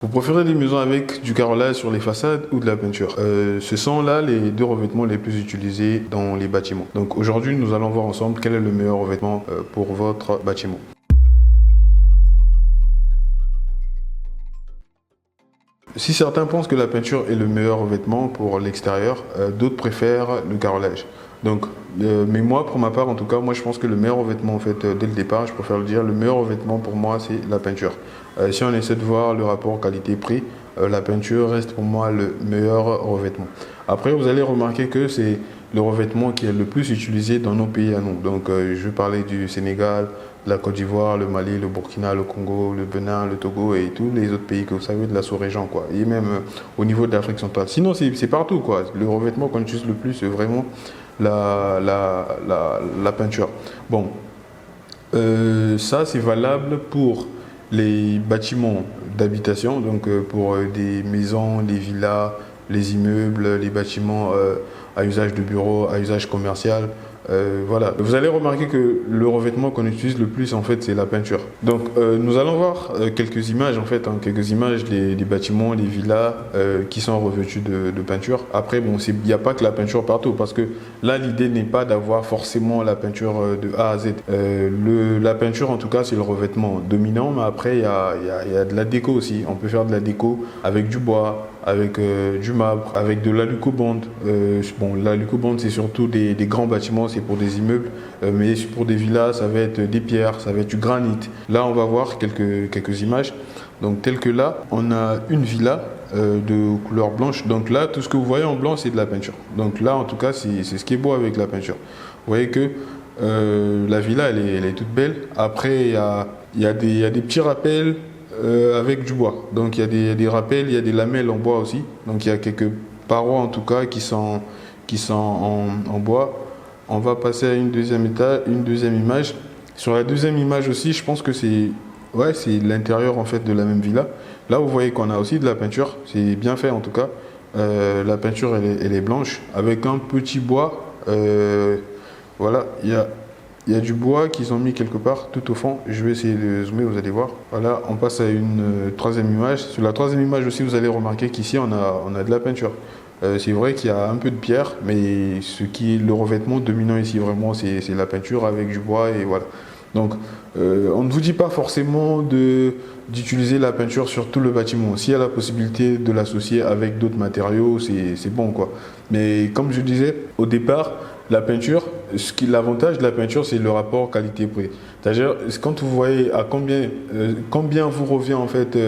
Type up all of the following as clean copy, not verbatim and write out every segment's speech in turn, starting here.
Vous préférez des maisons avec du carrelage sur les façades ou de la peinture? Ce sont là les deux revêtements les plus utilisés dans les bâtiments. Donc aujourd'hui, nous allons voir ensemble quel est le meilleur revêtement pour votre bâtiment. Si certains pensent que la peinture est le meilleur revêtement pour l'extérieur, d'autres préfèrent le carrelage. Donc, mais moi, pour ma part, en tout cas, moi je pense que le meilleur revêtement, en fait, dès le départ, je préfère le dire, le meilleur revêtement pour moi, c'est la peinture. Si on essaie de voir le rapport qualité-prix, la peinture reste pour moi le meilleur revêtement. Après, vous allez remarquer que c'est le revêtement qui est le plus utilisé dans nos pays à nous. Donc, je vais parler du Sénégal, la Côte d'Ivoire, le Mali, le Burkina, le Congo, le Bénin, le Togo et tous les autres pays que vous savez de la sous-région, quoi. Et même au niveau de l'Afrique centrale. Sinon, c'est partout, quoi. Le revêtement qu'on utilise le plus, c'est vraiment la peinture. Bon, ça, c'est valable pour les bâtiments d'habitation, donc pour des maisons, les villas, les immeubles, les bâtiments à usage de bureau, à usage commercial. Voilà. Vous allez remarquer que le revêtement qu'on utilise le plus, en fait, c'est la peinture. Donc, nous allons voir quelques images, en fait, quelques images des bâtiments, les villas qui sont revêtus de peinture. Après, bon, il n'y a pas que la peinture partout, parce que là, l'idée n'est pas d'avoir forcément la peinture de A à Z. La peinture, en tout cas, c'est le revêtement dominant, mais après, il y a de la déco aussi. On peut faire de la déco avec du bois, avec du marbre, avec de l'alucobond. Bon, l'alucobond, c'est surtout des grands bâtiments, c'est pour des immeubles, mais pour des villas, ça va être des pierres, ça va être du granit. Là, on va voir quelques images. Donc, tel que là, on a une villa de couleur blanche. Donc là, tout ce que vous voyez en blanc, c'est de la peinture. Donc là, en tout cas, c'est ce qui est beau avec la peinture. Vous voyez que la villa, elle est toute belle. Après, il y a des petits rappels avec du bois. Donc il y a des rappels, il y a des lamelles en bois aussi. Donc il y a quelques parois en tout cas qui sont en bois. On va passer à une deuxième image. Sur la deuxième image aussi, je pense que c'est l'intérieur en fait de la même villa. Là vous voyez qu'on a aussi de la peinture, c'est bien fait en tout cas. La peinture elle est blanche avec un petit bois. Voilà, il y a du bois qu'ils ont mis quelque part tout au fond. Je vais essayer de zoomer, vous allez voir. Voilà, on passe à une troisième image. Sur la troisième image aussi, vous allez remarquer qu'ici, on a de la peinture. C'est vrai qu'il y a un peu de pierre, mais le revêtement dominant ici, vraiment, c'est la peinture avec du bois et voilà. Donc, on ne vous dit pas forcément d'utiliser la peinture sur tout le bâtiment. S'il y a la possibilité de l'associer avec d'autres matériaux, c'est bon, quoi. Mais comme je disais au départ, la peinture, l'avantage de la peinture, c'est le rapport qualité-prix. C'est-à-dire, quand vous voyez à combien vous revient en fait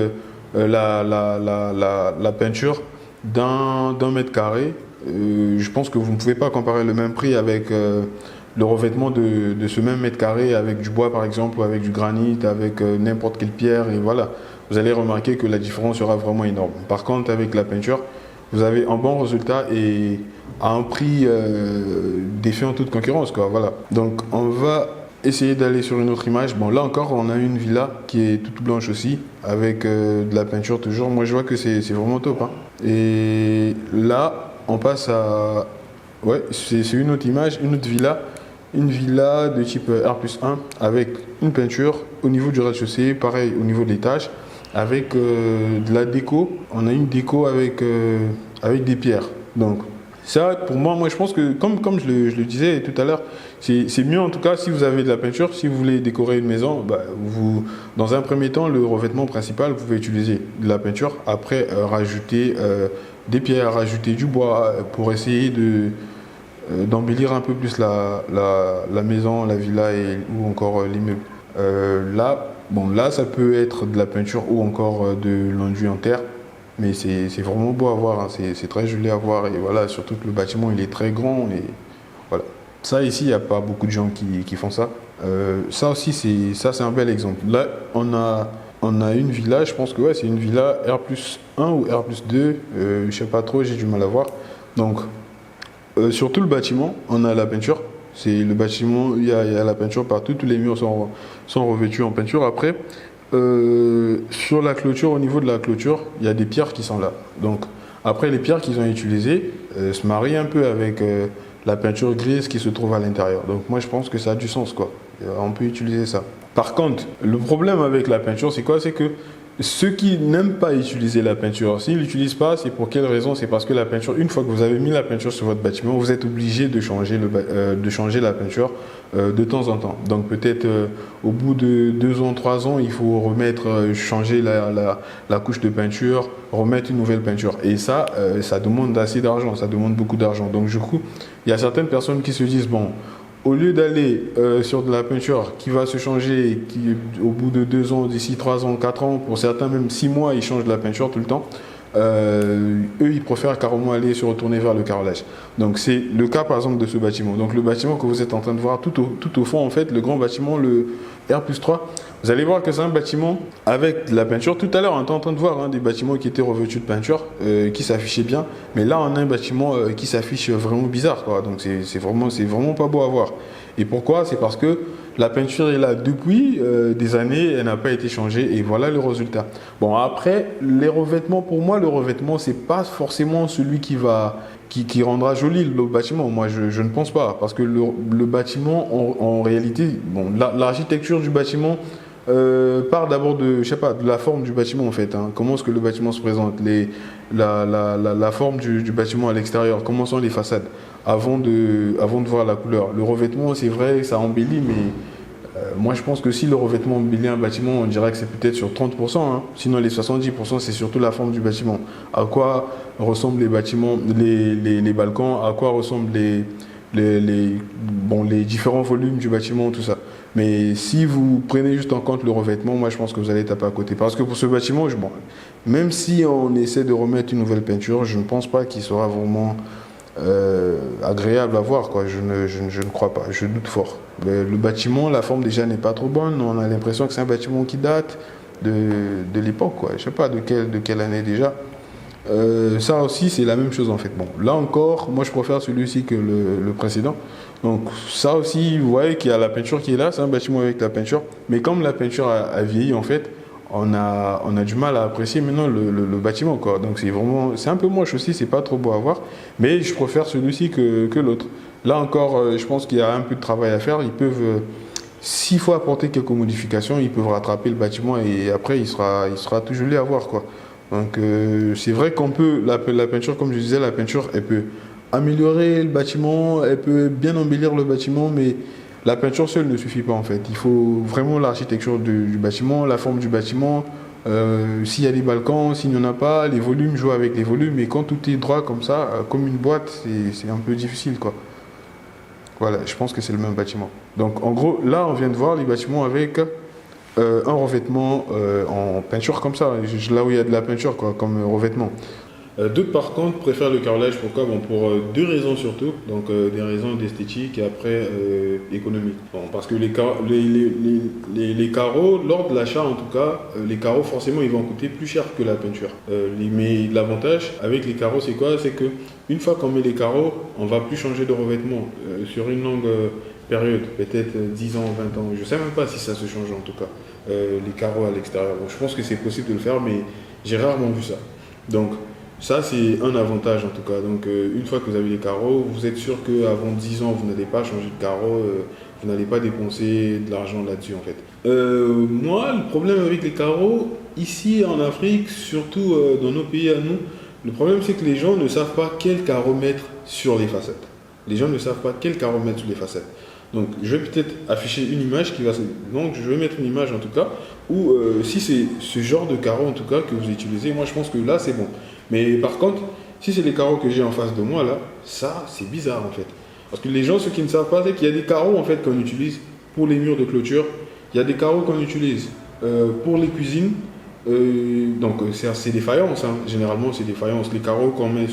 la peinture d'un mètre carré, je pense que vous ne pouvez pas comparer le même prix avec le revêtement de ce même mètre carré avec du bois par exemple, ou avec du granit, avec n'importe quelle pierre, et voilà. Vous allez remarquer que la différence sera vraiment énorme. Par contre, avec la peinture, vous avez un bon résultat et à un prix défiant toute concurrence, quoi. Voilà. Donc, on va essayer d'aller sur une autre image. Bon, là encore, on a une villa qui est toute blanche aussi, avec de la peinture toujours. Moi, je vois que c'est vraiment top, hein. Et là, on passe à... Ouais, c'est une autre image, une autre villa. Une villa de type R+1 avec une peinture au niveau du rez-de-chaussée, pareil au niveau de l'étage, avec de la déco. On a une déco avec des pierres. Donc ça, pour moi, je pense que comme je le disais tout à l'heure, c'est mieux en tout cas si vous avez de la peinture, si vous voulez décorer une maison, dans un premier temps, le revêtement principal, vous pouvez utiliser de la peinture. Après, rajouter des pierres, rajouter du bois pour essayer d'embellir un peu plus la maison, la villa ou encore l'immeuble. Là, ça peut être de la peinture ou encore de l'enduit en terre, mais c'est vraiment beau à voir, hein. C'est très joli à voir et voilà, surtout que le bâtiment il est très grand et voilà. Ça ici, il n'y a pas beaucoup de gens qui font ça. Ça aussi, c'est un bel exemple. Là, on a une villa, je pense que ouais, c'est une villa R+1 ou R+2, je sais pas trop, j'ai du mal à voir. Donc, sur tout le bâtiment, on a la peinture. C'est le bâtiment, il y a la peinture partout, tous les murs sont revêtus en peinture. Après, sur la clôture, au niveau de la clôture, il y a des pierres qui sont là. Donc, après, les pierres qu'ils ont utilisées se marient un peu avec la peinture grise qui se trouve à l'intérieur. Donc, moi, je pense que ça a du sens, quoi. On peut utiliser ça. Par contre, le problème avec la peinture, c'est quoi? C'est que ceux qui n'aiment pas utiliser la peinture, s'ils ne l'utilisent pas, c'est pour quelle raison? C'est parce que la peinture, une fois que vous avez mis la peinture sur votre bâtiment, vous êtes obligé de changer, de changer la peinture de temps en temps. Donc peut-être au bout de 2 ans, 3 ans, il faut remettre, changer la couche de peinture, remettre une nouvelle peinture. Et ça, ça demande assez d'argent, ça demande beaucoup d'argent. Donc du coup, il y a certaines personnes qui se disent, bon, au lieu d'aller sur de la peinture qui va se changer, qui au bout de 2 ans, d'ici 3 ans, 4 ans, pour certains même 6 mois, ils changent de la peinture tout le temps, eux, ils préfèrent carrément aller se retourner vers le carrelage. Donc c'est le cas par exemple de ce bâtiment. Donc le bâtiment que vous êtes en train de voir tout au fond, en fait, le grand bâtiment, le R+3, vous allez voir que c'est un bâtiment avec de la peinture. Tout à l'heure, on était en train de voir des bâtiments qui étaient revêtus de peinture, qui s'affichaient bien. Mais là, on a un bâtiment qui s'affiche vraiment bizarre, quoi. Donc c'est vraiment pas beau à voir. Et pourquoi? C'est parce que la peinture est là depuis des années, elle n'a pas été changée et voilà le résultat. Bon, après, les revêtements, pour moi, le revêtement, c'est pas forcément celui qui rendra joli le bâtiment. Moi, je ne pense pas. Parce que le bâtiment, en réalité, bon, l'architecture du bâtiment part d'abord de, je sais pas, de la forme du bâtiment en fait. Comment est-ce que le bâtiment se présente, la forme du bâtiment à l'extérieur, comment sont les façades, avant de voir la couleur. Le revêtement, c'est vrai, ça embellit, mais moi je pense que si le revêtement embellit un bâtiment, on dirait que c'est peut-être sur 30%. Sinon les 70%, c'est surtout la forme du bâtiment. À quoi ressemblent les bâtiments, les balcons, à quoi ressemblent les différents volumes du bâtiment, tout ça. Mais si vous prenez juste en compte le revêtement, moi je pense que vous allez taper à côté. Parce que pour ce bâtiment, bon, même si on essaie de remettre une nouvelle peinture, je ne pense pas qu'il sera vraiment agréable à voir, quoi. Je ne crois pas, je doute fort. Le bâtiment, la forme déjà n'est pas trop bonne. On a l'impression que c'est un bâtiment qui date de l'époque, quoi. Je ne sais pas de quelle année déjà. Ça aussi, c'est la même chose en fait. Bon, là encore, moi je préfère celui-ci que le précédent. Donc ça aussi, vous voyez qu'il y a la peinture qui est là, c'est un bâtiment avec la peinture. Mais comme la peinture a vieilli en fait, on a du mal à apprécier maintenant le bâtiment, quoi. Donc c'est un peu moche aussi, c'est pas trop beau à voir. Mais je préfère celui-ci que l'autre. Là encore, je pense qu'il y a un peu de travail à faire. Ils peuvent, s'il faut apporter quelques modifications, ils peuvent rattraper le bâtiment et après il sera tout joli à voir, quoi. Donc c'est vrai qu'on peut, la peinture, comme je disais, la peinture, elle peut améliorer le bâtiment, elle peut bien embellir le bâtiment, mais la peinture seule ne suffit pas en fait. Il faut vraiment l'architecture du bâtiment, la forme du bâtiment, s'il y a des balcons, s'il n'y en a pas, les volumes, jouer avec les volumes, mais quand tout est droit comme ça, comme une boîte, c'est un peu difficile, quoi. Voilà, je pense que c'est le même bâtiment. Donc en gros, là on vient de voir les bâtiments avec un revêtement en peinture comme ça, là où il y a de la peinture, quoi, comme revêtement. D'autres par contre préfèrent le carrelage. Pourquoi? Bon, pour deux raisons surtout, donc des raisons d'esthétique et après économique. Bon, parce que les carreaux, lors de l'achat en tout cas, les carreaux forcément ils vont coûter plus cher que la peinture. Mais l'avantage avec les carreaux c'est quoi? C'est que une fois qu'on met les carreaux, on va plus changer de revêtement sur une longue période, peut-être 10 ans, 20 ans, je ne sais même pas si ça se change en tout cas, les carreaux à l'extérieur. Bon, je pense que c'est possible de le faire, mais j'ai rarement vu ça. Donc ça, c'est un avantage en tout cas. Donc, une fois que vous avez les carreaux, vous êtes sûr qu'avant 10 ans, vous n'allez pas changer de carreaux, vous n'allez pas dépenser de l'argent là-dessus en fait. Moi, le problème avec les carreaux, ici en Afrique, surtout dans nos pays à nous, le problème c'est que les gens ne savent pas quel carreau mettre sur les façades. Les gens ne savent pas quel carreau mettre sur les façades. Donc, je vais peut-être afficher une image qui va. Donc, je vais mettre une image en tout cas où si c'est ce genre de carreau en tout cas que vous utilisez, moi je pense que là c'est bon. Mais par contre, si c'est les carreaux que j'ai en face de moi là, ça c'est bizarre en fait. Parce que les gens, ceux qui ne savent pas, c'est qu'il y a des carreaux en fait qu'on utilise pour les murs de clôture. Il y a des carreaux qu'on utilise pour les cuisines. Donc c'est des faïences, généralement c'est des faïences. Les carreaux qu'on met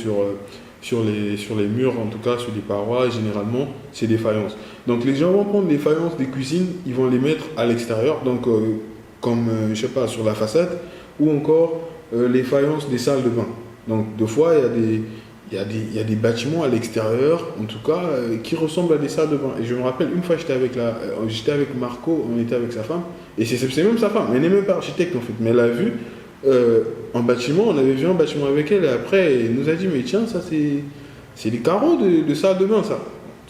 sur les murs, en tout cas sur les parois, généralement c'est des faïences. Donc les gens vont prendre les faïences des cuisines, ils vont les mettre à l'extérieur, donc comme je sais pas, sur la façade, ou encore les faïences des salles de bain. Donc deux fois il y a des bâtiments à l'extérieur, en tout cas, qui ressemblent à des salles de bain. Et je me rappelle, une fois j'étais avec Marco, on était avec sa femme, et c'est même sa femme, elle n'est même pas architecte en fait, mais elle a vu un bâtiment, on avait vu un bâtiment avec elle, et après elle nous a dit, mais tiens, ça c'est des carreaux de salle de bain, ça.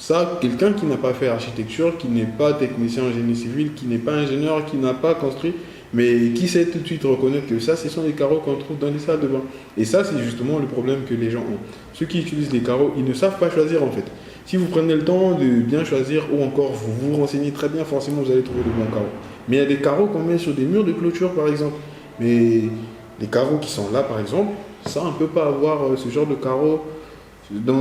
Ça, quelqu'un qui n'a pas fait architecture, qui n'est pas technicien en génie civil, qui n'est pas ingénieur, qui n'a pas construit, Mais qui sait tout de suite reconnaître que ça, ce sont les carreaux qu'on trouve dans les salles de bain. Et ça, c'est justement le problème que les gens ont. Ceux qui utilisent les carreaux, ils ne savent pas choisir en fait. Si vous prenez le temps de bien choisir, ou encore vous vous renseignez très bien, forcément vous allez trouver le bon carreau. Mais il y a des carreaux qu'on met sur des murs de clôture par exemple. Mais les carreaux qui sont là par exemple, ça on ne peut pas avoir ce genre de carreaux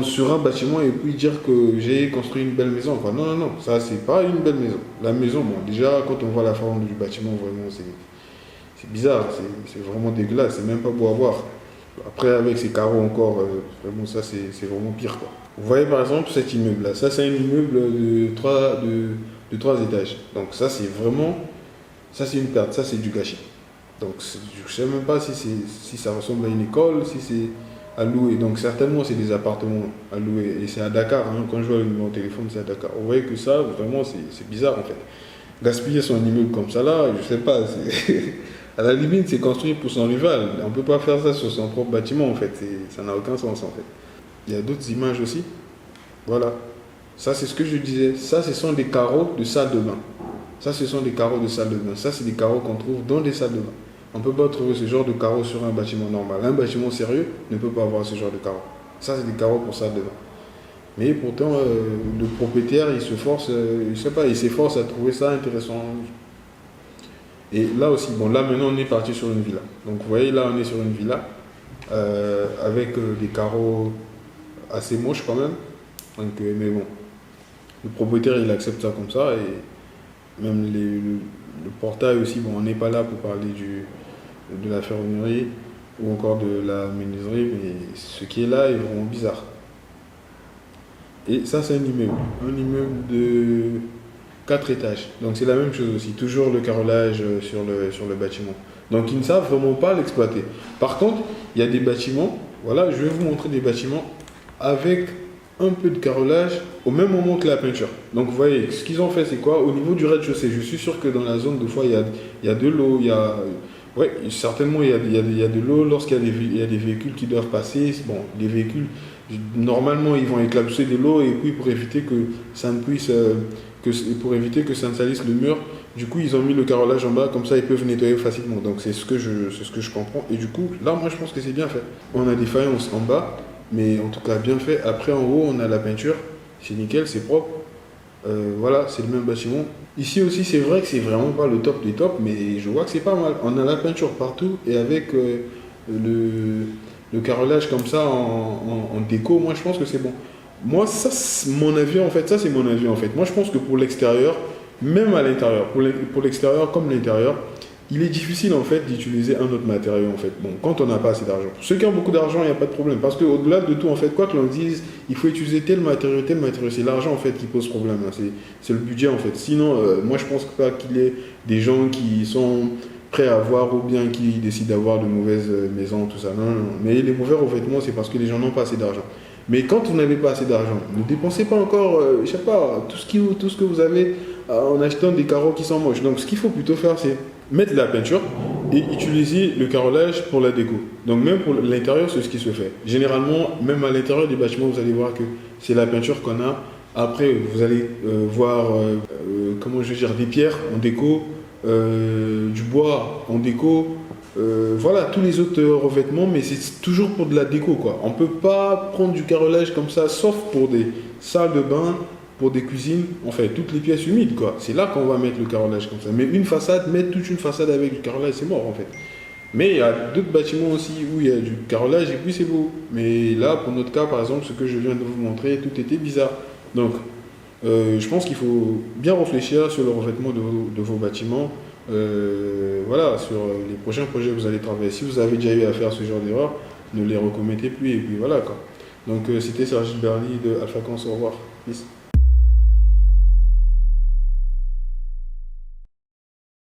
sur un bâtiment et puis dire que j'ai construit une belle maison. Enfin, non, non, non, ça c'est pas une belle maison. La maison, bon, déjà quand on voit la forme du bâtiment, vraiment c'est bizarre, c'est vraiment dégueulasse, c'est même pas beau à voir. Après, avec ces carreaux encore, vraiment ça c'est vraiment pire quoi. Vous voyez par exemple cet immeuble là, ça c'est un immeuble de 3 étages. Donc ça c'est vraiment, ça c'est une perte, ça c'est du gâchis. Donc je ne sais même pas si ça ressemble à une école, si c'est à louer. Donc certainement c'est des appartements à louer. Et c'est à Dakar, hein. Quand je vois le numéro de téléphone c'est à Dakar. Vous voyez que ça vraiment c'est bizarre en fait. Gaspiller son immeuble comme ça là, je sais pas. À la limite c'est construit pour son rival. On ne peut pas faire ça sur son propre bâtiment en fait. Ça n'a aucun sens en fait. Il y a d'autres images aussi. Voilà. Ça c'est ce que je disais. Ça ce sont des carreaux de salle de bain. Ça ce sont des carreaux de salle de bain. Ça c'est des carreaux qu'on trouve dans des salles de bain. On ne peut pas trouver ce genre de carreaux sur un bâtiment normal. Un bâtiment sérieux ne peut pas avoir ce genre de carreaux. Ça, c'est des carreaux pour salle de bain. Mais pourtant, le propriétaire, il se force, je sais pas, il s'efforce à trouver ça intéressant. Et là aussi, bon, là maintenant, on est parti sur une villa. Donc, vous voyez, là, on est sur une villa avec des carreaux assez moches quand même. Donc, mais bon, le propriétaire, il accepte ça comme ça. Et même le portail aussi, bon, on n'est pas là pour parler de la ferronnerie ou encore de la menuiserie, mais ce qui est là est vraiment bizarre. Et ça, c'est un immeuble de 4 étages. Donc c'est la même chose aussi, toujours le carrelage sur le bâtiment. Donc ils ne savent vraiment pas l'exploiter. Par contre, il y a des bâtiments, voilà, je vais vous montrer des bâtiments avec un peu de carrelage au même moment que la peinture. Donc vous voyez, ce qu'ils ont fait, c'est quoi? Au niveau du rez-de-chaussée, je suis sûr que dans la zone, des fois, il y a de l'eau, oui, certainement, il y a de l'eau lorsqu'il y a des véhicules qui doivent passer. Bon, les véhicules, normalement, ils vont éclabousser de l'eau et puis pour éviter que ça ne puisse, pour éviter que ça ne salisse le mur, du coup, ils ont mis le carrelage en bas, comme ça, ils peuvent nettoyer facilement. Donc, c'est ce que je comprends. Et du coup, là, moi, je pense que c'est bien fait. On a des faïences en bas, mais en tout cas, bien fait. Après, en haut, on a la peinture. C'est nickel, c'est propre. Voilà, c'est le même bâtiment. Ici aussi, c'est vrai que c'est vraiment pas le top des tops, mais je vois que c'est pas mal. On a la peinture partout et avec le carrelage comme ça en déco, moi je pense que c'est bon. Moi, ça, c'est mon avis en fait. Ça, c'est mon avis en fait. Moi, je pense que pour l'extérieur, même à l'intérieur, pour l'extérieur comme l'intérieur, il est difficile en fait d'utiliser un autre matériau en fait. Bon, quand on n'a pas assez d'argent. Pour ceux qui ont beaucoup d'argent, il n'y a pas de problème. Parce qu'au-delà de tout en fait, quoi que l'on dise, il faut utiliser tel matériau, c'est l'argent en fait qui pose problème. Hein. C'est le budget en fait. Sinon, moi je pense pas qu'il y ait des gens qui sont prêts à avoir ou bien qui décident d'avoir de mauvaises maisons, tout ça. Non, non, non. Mais les mauvais revêtements, c'est parce que les gens n'ont pas assez d'argent. Mais quand vous n'avez pas assez d'argent, ne dépensez pas encore, je sais pas, tout ce que vous avez en achetant des carreaux qui sont moches. Donc ce qu'il faut plutôt faire, c'est mettre de la peinture et utiliser le carrelage pour la déco. Donc même pour l'intérieur, c'est ce qui se fait. Généralement, même à l'intérieur des bâtiments, vous allez voir que c'est la peinture qu'on a. Après, vous allez voir, comment je veux dire, des pierres en déco, du bois en déco, voilà, tous les autres revêtements, mais c'est toujours pour de la déco, quoi. On ne peut pas prendre du carrelage comme ça, sauf pour des salles de bain, pour des cuisines, enfin toutes les pièces humides, quoi. C'est là qu'on va mettre le carrelage comme ça. Mais une façade, mettre toute une façade avec du carrelage, c'est mort en fait. Mais il y a d'autres bâtiments aussi où il y a du carrelage et puis c'est beau. Mais là, pour notre cas, par exemple, ce que je viens de vous montrer, tout était bizarre. Donc, je pense qu'il faut bien réfléchir sur le revêtement de vos bâtiments. Voilà, sur les prochains projets que vous allez travailler. Si vous avez déjà eu à faire ce genre d'erreur, ne les recommettez plus et puis voilà, quoi. Donc, c'était Serge Berly de Alpha Cons. Au revoir. Peace.